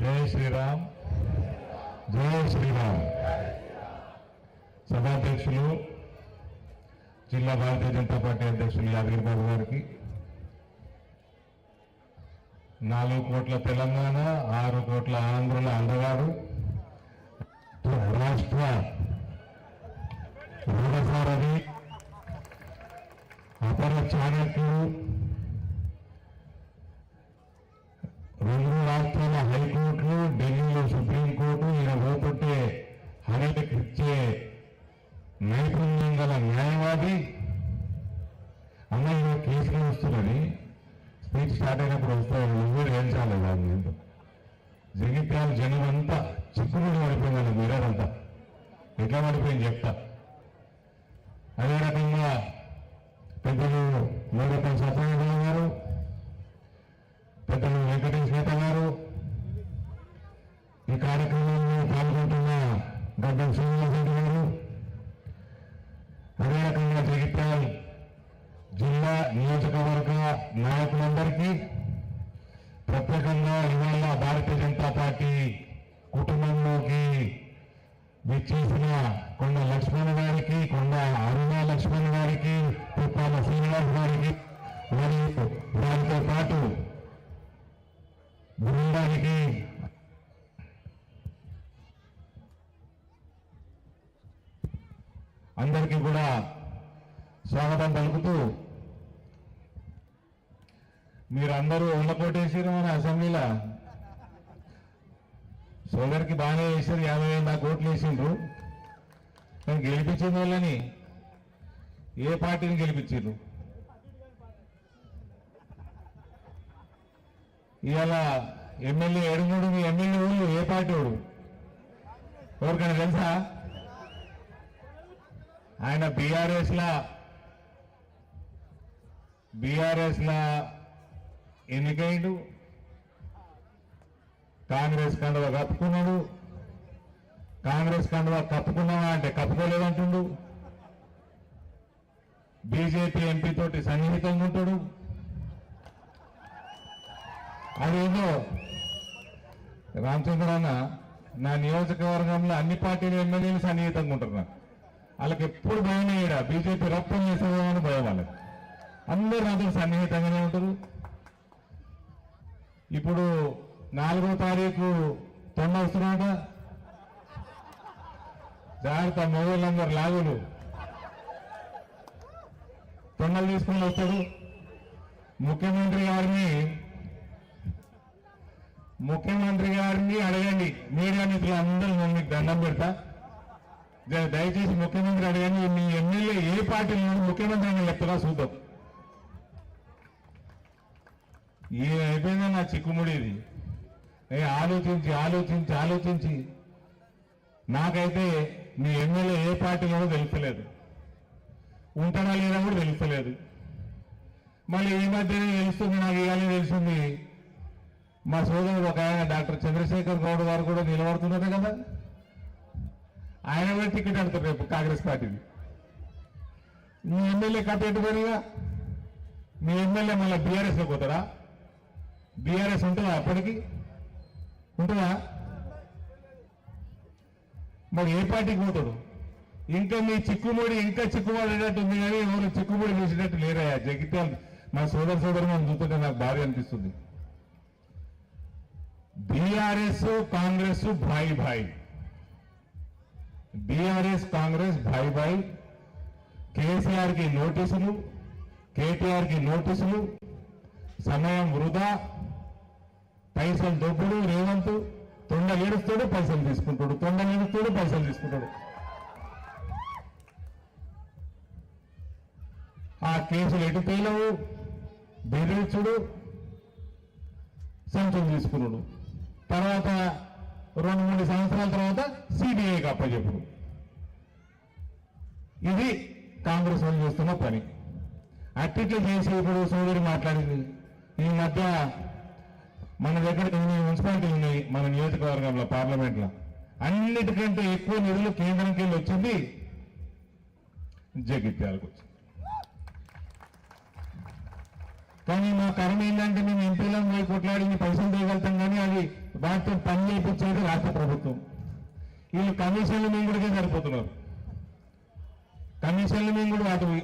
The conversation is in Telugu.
జై శ్రీరామ్, జై శ్రీరామ్. సభాధ్యక్షులు జిల్లా భారతీయ జనతా పార్టీ అధ్యక్షులు యాదగిరి బాబు గారికి, 4 కోట్ల తెలంగాణ, 6 కోట్ల ఆంధ్రుల అందగాడు, రాష్ట్ర రూఢసారథి, అపర చాణక్యుడు, 2 రాష్ట్రాల హైకోర్టులు, ఢిల్లీలో సుప్రీంకోర్టు, ఈయన పోతుంటే హరితకిచ్చే నైపుణ్యం గల న్యాయవాది. అమ్మాయి కేసులు వస్తున్నది, స్పీచ్ స్టార్ట్ అయినప్పుడు వస్తాయి, నువ్వు ఏం చాలేదు దాని ఏంటో. జగిత్యాల జనం అంతా చిక్కుముడి పడిపోయింది, మీరంతా ఎట్లా పడిపోయింది చెప్తా. అదే రకంగా పెద్దలు మూడపల్లి సత్యనారాయణ గారు, పెద్దలు వెంకటేష్ నేత గారు, ఈ కార్యక్రమంలో పాల్గొంటున్న గడ్డం శ్రీనివాసరెడ్డి గారు, అదే రకంగా జగిత్యాల జిల్లా నియోజకవర్గ నాయకులందరికీ, ప్రత్యేకంగా ఇవాళ భారతీయ జనతా పార్టీ కుటుంబంలోకి విచ్చేసిన కొండ లక్ష్మణ్ గారికి, కొండ అరుణ లక్ష్మణ్ గారికి, పుప్పాల శ్రీనివాస్ గారికి, మరియు వారితో పాటు బృందానికి అందరికీ కూడా స్వాగతం పలుకుతూ, మీరందరూ ఉండకోటేసారు మన అసెంబ్లీలో. సోదరికి బాగానే వేసారు, 50,000 కోట్లు వేసిండ్రు. కానీ గెలిపించిన వాళ్ళని ఏ పార్టీని గెలిపించారు? ఇవాళ ఎమ్మెల్యే 7 ఎమ్మెల్యే ఊళ్ళు ఏ పార్టీ వాడు ఎవరికైనా తెలుసా? ఆయన బీఆర్ఎస్ లా ఎన్నికైండు, కాంగ్రెస్ కండువా కప్పుకున్నాడు. కాంగ్రెస్ కండువా కప్పుకున్నావా అంటే కప్పుకోలేదంటుండు. బీజేపీ ఎంపీ తోటి సన్నిహితంగా ఉంటాడు. అదేదో రామచంద్రన్న, నా నియోజకవర్గంలో అన్ని పార్టీల ఎమ్మెల్యేలు సన్నిహితంగా ఉంటున్నారు. వాళ్ళకి ఎప్పుడు భయం అయ్యాడా, బీజేపీ రప్పం చేసేదేమని భయం వాళ్ళకి. అందరూ నాతో సన్నిహితంగానే ఉంటారు. ఇప్పుడు 4వ తారీఖు తొండ వస్తున్నాడ, జాగ్రత్త మొగోళ్ళందరూ లాగులు తొండలు తీసుకుని వస్తాడు. ముఖ్యమంత్రి గారిని అడగండి, మీడియా మిత్రులు అందరూ మీకు దండం పెడతా, దయచేసి ముఖ్యమంత్రి అడగండి, మీ ఎమ్మెల్యే ఏ పార్టీ ముఖ్యమంత్రి అని చెప్తారా చూద్దాం. ఈ అయిపోయిందా నా చిక్కుముడి? ఇది ఆలోచించి నాకైతే మీ ఎమ్మెల్యే ఏ పార్టీలో తెలుస్తలేదు, ఉంటాడా లేదా కూడా తెలుస్తలేదు. మళ్ళీ ఈ మధ్యనే తెలుస్తుంది, నాకు ఇవాళ తెలిసింది. మా సోదరుడు ఒక ఆయన డాక్టర్ చంద్రశేఖర్ గౌడ్ గారు కూడా నిలబడుతున్నారు కదా, ఆయన కూడా టికెట్ అడుగుతారు రేపు కాంగ్రెస్ పార్టీని. మీ ఎమ్మెల్యే కథ ఎట్టుకోనిగా, మీ ఎమ్మెల్యే మళ్ళీ బీఆర్ఎస్లో పోతారా? బీఆర్ఎస్ ఉంటుందా? అప్పటికి ఉంటుందా? మరి ఏ పార్టీకి పోతాడు? ఇంకా మీ చిక్కుముడి చిక్కుబడేటట్టుంది, కానీ ఎవరు చిక్కుముడి చేసేటట్టు లేరయ్యా. జగిత్యాల మా సోదరు మనం చూస్తుంటే నాకు బాగా అనిపిస్తుంది. బీఆర్ఎస్ కాంగ్రెస్ భాయి, బీఆర్ఎస్ కాంగ్రెస్ భాయి. కేసీఆర్ కి నోటీసులు, కేటీఆర్ కి నోటీసులు, సమయం వృధా, పైసలు దొబ్బుడు. రేవంత్ తొండ ఏడుస్తాడు, పైసలు తీసుకుంటాడు. ఆ కేసులు ఎటు తేలవు, బెదిరించుడు, సంచులు తీసుకున్నాడు. తర్వాత 2-3 సంవత్సరాల తర్వాత సిబిఐకి అప్పచెప్పుడు. ఇది కాంగ్రెస్ వాళ్ళు చేస్తున్న పని. అట్టిట్లు చేసి ఇప్పుడు సోదరి మాట్లాడింది. ఈ మధ్య మన దగ్గర మున్సిపాలిటీలు ఉన్నాయి, మన నియోజకవర్గంలో పార్లమెంట్లో అన్నిటికంటే ఎక్కువ నిధులు కేంద్రంకి వెళ్ళి వచ్చింది జగిత్యాలకు వచ్చింది. కానీ మా కర్మ ఏంటంటే మేము ఎంపీలను పోయి కొట్లాడి పైసలు తీయగలుగుతాం, కానీ అది వాటితో పని చేయించేది రాష్ట్ర ప్రభుత్వం. వీళ్ళు కమిషన్లు మింగుడికే సరిపోతున్నారు. కమిషన్లు మింగుడు వాటి